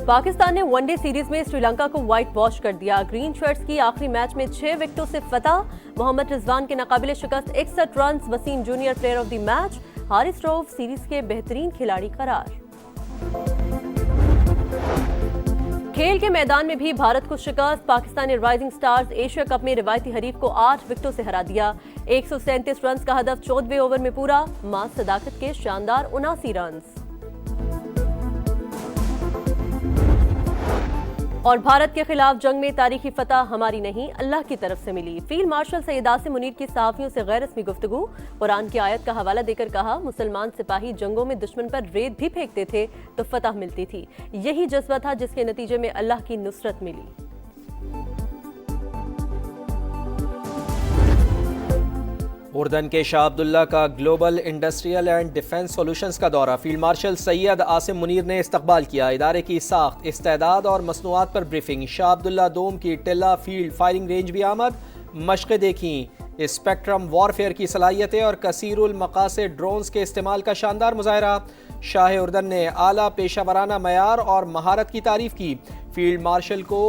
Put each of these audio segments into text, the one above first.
پاکستان نے one day series میں سری لنکا کو وائٹ واش کر دیا. گرین شرٹس کی آخری میچ میں 6 وکٹوں سے فتح. محمد رضوان کے ناقابل شکست 61 runs. Wasim junior player of the match. Haris Rauf series کے بہترین کھلاڑی قرار. کھیل کے میدان میں بھی بھارت کو شکست. Pakistani rising stars Asia cup میں روایتی حریف کو 8 وکٹوں سے ہرا دیا. 137 رنز کا ہدف 14ویں اوور میں پورا. ماس صداقت کے شاندار 79 رنز. اور بھارت کے خلاف جنگ میں تاریخی فتح ہماری نہیں اللہ کی طرف سے ملی. فیلڈ مارشل سید عاصم منیر کی صحافیوں سے غیر رسمی گفتگو. قرآن کی آیت کا حوالہ دے کر کہا مسلمان سپاہی جنگوں میں دشمن پر ریت بھی پھینکتے تھے تو فتح ملتی تھی. یہی جذبہ تھا جس کے نتیجے میں اللہ کی نصرت ملی. اردن کے شاہ عبداللہ کا global industrial and defence solutions کا دورہ. فیلڈ مارشل سید عاصم منیر نے استقبال کیا. ادارے کی ساخت، استعداد اور مصنوعات پر بریفنگ. شاہ عبداللہ دوم کی ٹلہ فیلڈ فائرنگ رینج بھی آمد. مشقیں دیکھیں. اسپیکٹرم وارفیئر کی صلاحیتیں اور کثیر المقاصد ڈرونز کے استعمال کا شاندار مظاہرہ. شاہ اردن نے اعلیٰ پیشہ ورانہ معیار اور مہارت کی تعریف کی. فیلڈ مارشل کو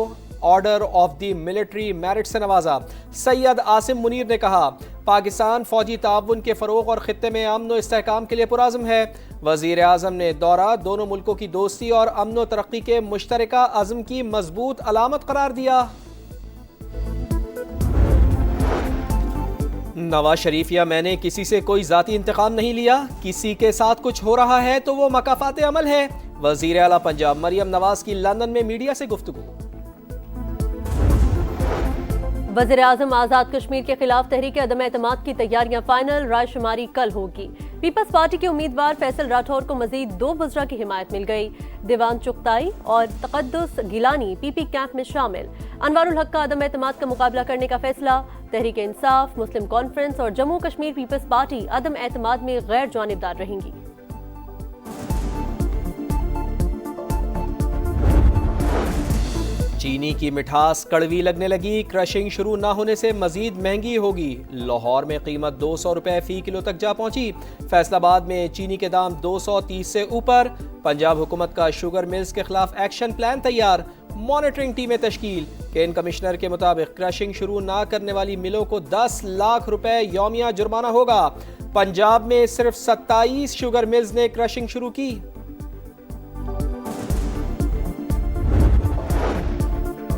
order of the military merit سے نوازا. سید عاصم منیر نے کہا پاکستان فوجی تعاون کے فروغ اور خطے میں امن و استحکام کے لیے پرعزم ہے. وزیر اعظم نے دورہ دونوں ملکوں کی دوستی اور امن و ترقی کے مشترکہ عزم کی مضبوط علامت قرار دیا. نواز شریف یا میں نے کسی سے کوئی ذاتی انتقام نہیں لیا. کسی کے ساتھ کچھ ہو رہا ہے تو وہ مکافات عمل ہے. وزیر اعلیٰ پنجاب مریم نواز کی لندن میں میڈیا سے گفتگو. وزیر اعظم آزاد کشمیر کے خلاف تحریک عدم اعتماد کی تیاریاں فائنل. رائے شماری کل ہوگی. پیپلز پارٹی کے امیدوار فیصل راٹھور کو مزید 2 وزراء کی حمایت مل گئی. دیوان چغتائی اور تقدس گیلانی پی پی کیمپ میں شامل. انوار الحق کا عدم اعتماد کا مقابلہ کرنے کا فیصلہ. تحریک انصاف، مسلم کانفرنس اور جموں کشمیر پیپلز پارٹی عدم اعتماد میں غیر جانبدار رہیں گی. چینی کی مٹھاس کڑوی لگنے لگی. کرشنگ شروع نہ ہونے سے مزید مہنگی ہوگی. لاہور میں قیمت 200 روپے فی کلو تک جا پہنچی. فیصل آباد میں چینی کے دام 230 سے اوپر. پنجاب حکومت کا شوگر ملز کے خلاف ایکشن پلان تیار. مانیٹرنگ ٹیمیں تشکیل. کین کمشنر کے مطابق کرشنگ شروع نہ کرنے والی ملوں کو 10 لاکھ روپے یومیہ جرمانہ ہوگا. پنجاب میں صرف 27 شوگر ملز نے کرشنگ شروع کی.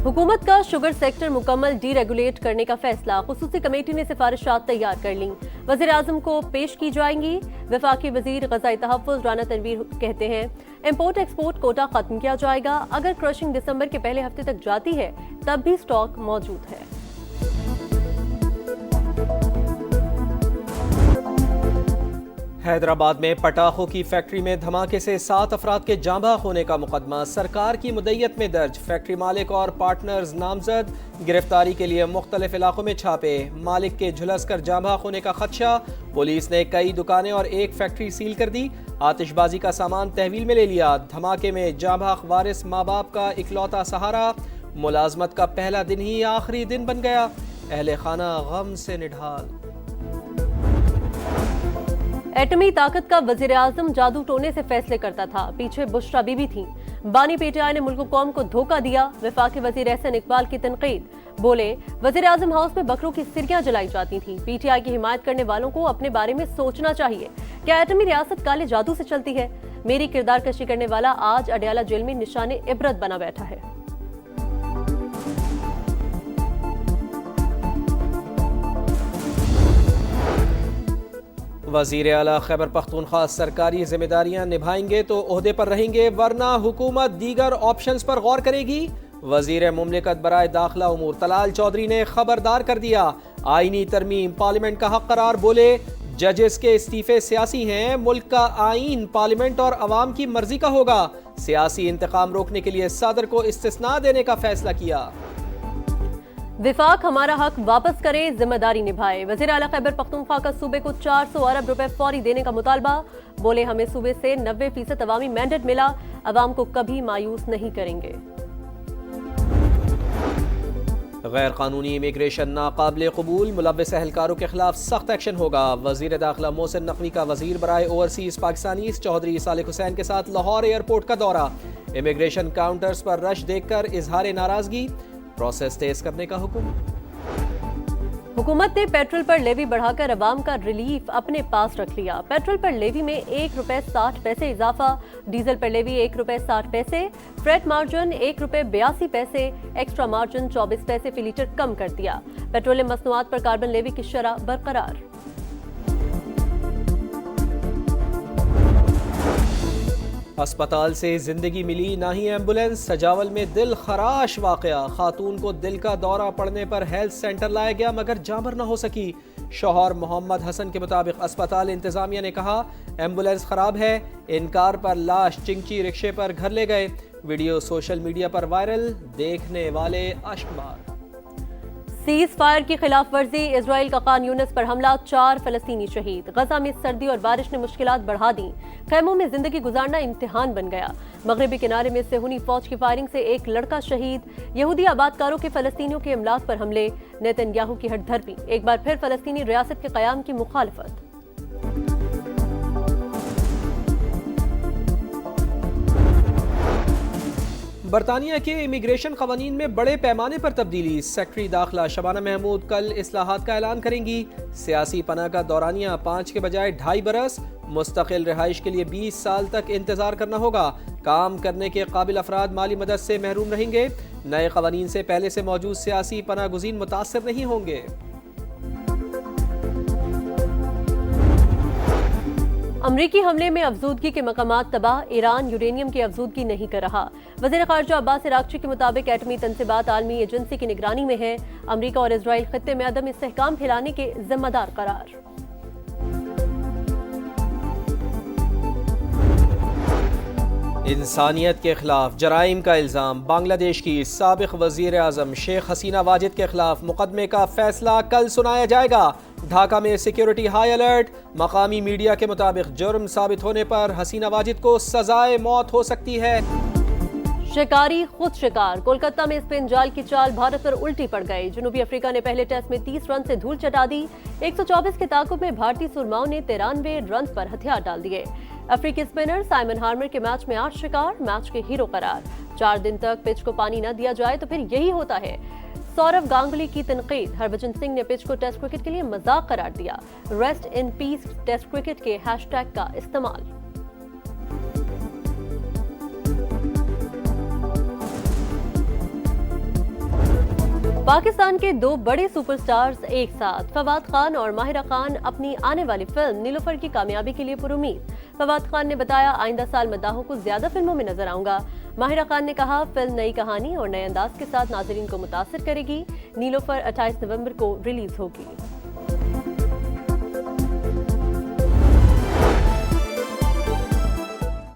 حکومت کا شوگر سیکٹر مکمل ڈی ریگولیٹ کرنے کا فیصلہ. خصوصی کمیٹی نے سفارشات تیار کر لیں. وزیر اعظم کو پیش کی جائیں گی. وفاقی وزیر غذائی تحفظ رانا تنویر کہتے ہیں امپورٹ ایکسپورٹ کوٹا ختم کیا جائے گا. اگر کرشنگ دسمبر کے پہلے ہفتے تک جاتی ہے تب بھی سٹاک موجود ہے. حیدرآباد میں پٹاخوں کی فیکٹری میں دھماکے سے 7 افراد کے جاں بحق ہونے کا مقدمہ سرکار کی مدیت میں درج. فیکٹری مالک اور پارٹنرز نامزد. گرفتاری کے لیے مختلف علاقوں میں چھاپے. مالک کے جھلس کر جاں بحق ہونے کا خدشہ. پولیس نے کئی دکانیں اور ایک فیکٹری سیل کر دی. آتش بازی کا سامان تحویل میں لے لیا. دھماکے میں جاں بحق وارث ماں باپ کا اکلوتا سہارا. ملازمت کا پہلا دن ہی آخری دن بن گیا. اہل خانہ غم سے نڈھال. ایٹمی طاقت کا وزیر اعظم جادو ٹونے سے فیصلے کرتا تھا. پیچھے بشرا بی بی تھیں. بانی پی ٹی آئی نے ملک و قوم کو دھوکہ دیا. وفاقی وزیر احسن اقبال کی تنقید. بولے وزیر اعظم ہاؤس میں بکروں کی سرکیاں جلائی جاتی تھیں. پی ٹی آئی کی حمایت کرنے والوں کو اپنے بارے میں سوچنا چاہیے. کیا ایٹمی ریاست کالے جادو سے چلتی ہے؟ میری کردار کشی کرنے والا آج اڈیالہ جیل میں نشان عبرت بنا بیٹھا ہے. وزیر اعلیٰ خیبر پختونخوا سرکاری ذمہ داریاں نبھائیں گے تو عہدے پر رہیں گے ورنہ حکومت دیگر آپشنز پر غور کرے گی. وزیر مملکت برائے داخلہ امور طلال چودھری نے خبردار کر دیا. آئینی ترمیم پارلیمنٹ کا حق قرار. بولے ججز کے استعفے سیاسی ہیں. ملک کا آئین پارلیمنٹ اور عوام کی مرضی کا ہوگا. سیاسی انتقام روکنے کے لیے صدر کو استثناء دینے کا فیصلہ کیا. وفاق ہمارا حق واپس کرے، ذمہ داری نبھائے. وزیر اعلیٰ خیبر پختونخوا کا صوبے کو 400 ارب روپے فوری دینے کا مطالبہ. بولے ہمیں صوبے سے 90% عوامی مینڈیٹ ملا. عوام کو کبھی مایوس نہیں کریں گے. غیر قانونی امیگریشن ناقابل قبول، ملوث اہلکاروں کے خلاف سخت ایکشن ہوگا۔ وزیر داخلہ محسن نقوی کا وزیر برائے اوورسیز پاکستانی چودھری صالح حسین کے ساتھ لاہور ایئرپورٹ کا دورہ، امیگریشن کاؤنٹرز پر رش دیکھ کر اظہار ناراضگی، پروسیس تیز کرنے کا حکم۔ حکومت نے پیٹرول پر لیوی بڑھا کر عوام کا ریلیف اپنے پاس رکھ لیا۔ پیٹرول پر لیوی میں ₹1.60 اضافہ، ڈیزل پر levy ₹1.60، freight margin ₹1.82، extra margin 24 پیسے فی لیٹر کم کر دیا۔ پیٹرولیم مصنوعات پر کاربن لیوی کی شرح برقرار۔ اسپتال سے زندگی ملی نہ ہی ایمبولینس، سجاول میں دل خراش واقعہ، خاتون کو دل کا دورہ پڑنے پر ہیلتھ سینٹر لایا گیا مگر جانبر نہ ہو سکی۔ شوہر محمد حسن کے مطابق اسپتال انتظامیہ نے کہا ایمبولینس خراب ہے، انکار پر لاش چنگچی رکشے پر گھر لے گئے۔ ویڈیو سوشل میڈیا پر وائرل، دیکھنے والے اشکبار۔ سیز فائر کی خلاف ورزی، اسرائیل کا خان یونس پر حملہ، 4 فلسطینی شہید۔ غزہ میں سردی اور بارش نے مشکلات بڑھا دیں، خیموں میں زندگی گزارنا امتحان بن گیا۔ مغربی کنارے میں صہیونی فوج کی فائرنگ سے ایک لڑکا شہید، یہودی آبادکاروں کے فلسطینیوں کے املاک پر حملے، نیتن یاہو کی ہٹ دھرمی، ایک بار پھر فلسطینی ریاست کے قیام کی مخالفت۔ برطانیہ کے امیگریشن قوانین میں بڑے پیمانے پر تبدیلی، سیکرٹری داخلہ شبانہ محمود کل اصلاحات کا اعلان کریں گی۔ سیاسی پناہ کا دورانیہ 5 کے بجائے 2.5 برس، مستقل رہائش کے لیے 20 سال تک انتظار کرنا ہوگا، کام کرنے کے قابل افراد مالی مدد سے محروم رہیں گے۔ نئے قوانین سے پہلے سے موجود سیاسی پناہ گزین متاثر نہیں ہوں گے۔ امریکی حملے میں افزودگی کے مقامات تباہ، ایران یورینیم کی افزودگی نہیں کر رہا۔ وزیر خارجہ عباس عراقچی کے مطابق ایٹمی تنصیبات عالمی ایجنسی کی نگرانی میں ہیں، امریکہ اور اسرائیل خطے میں عدم استحکام پھیلانے کے ذمہ دار قرار۔ انسانیت کے خلاف جرائم کا الزام، بنگلہ دیش کی سابق وزیر اعظم شیخ حسینہ واجد کے خلاف مقدمے کا فیصلہ کل سنایا جائے گا۔ ڈھاکہ میں سیکیورٹی ہائی الرٹ، مقامی میڈیا کے مطابق جرم ثابت ہونے پر حسینہ واجد کو سزائے موت ہو سکتی ہے۔ شکاری خود شکار، کولکتہ میں اسپن جال کی چال بھارت پر الٹی پڑ گئی۔ جنوبی افریقہ نے پہلے ٹیسٹ میں 30 رن سے دھول چٹا دی، 124 کے تعاقب میں بھارتی سرماؤں نے 93 رنز پر ہتھیار ڈال دیے۔ افریقی اسپنر سائمن ہارمر کے میچ میں 8 شکار، میچ کے ہیرو قرار۔ 4 دن تک پچ کو پانی نہ دیا جائے تو پھر یہی ہوتا ہے۔ سورو گانگولی کی تنقید، ہربھجن سنگھ نے پچ کو ٹیسٹ کرکٹ کے لیے مذاق قرار دیا۔ Rest in peace test cricket کے ہیش ٹیگ کا استعمال۔ پاکستان کے 2 بڑے سپر سٹارز ایک ساتھ، فواد خان اور ماہرہ خان اپنی آنے والی فلم نیلوفر کی کامیابی کے لیے پرامید۔ فواد خان نے بتایا آئندہ سال مداحوں کو زیادہ فلموں میں نظر آؤں گا۔ ماہرہ خان نے کہا فلم نئی کہانی اور نئے انداز کے ساتھ ناظرین کو متاثر کرے گی۔ نیلوفر 28 نومبر کو ریلیز ہوگی۔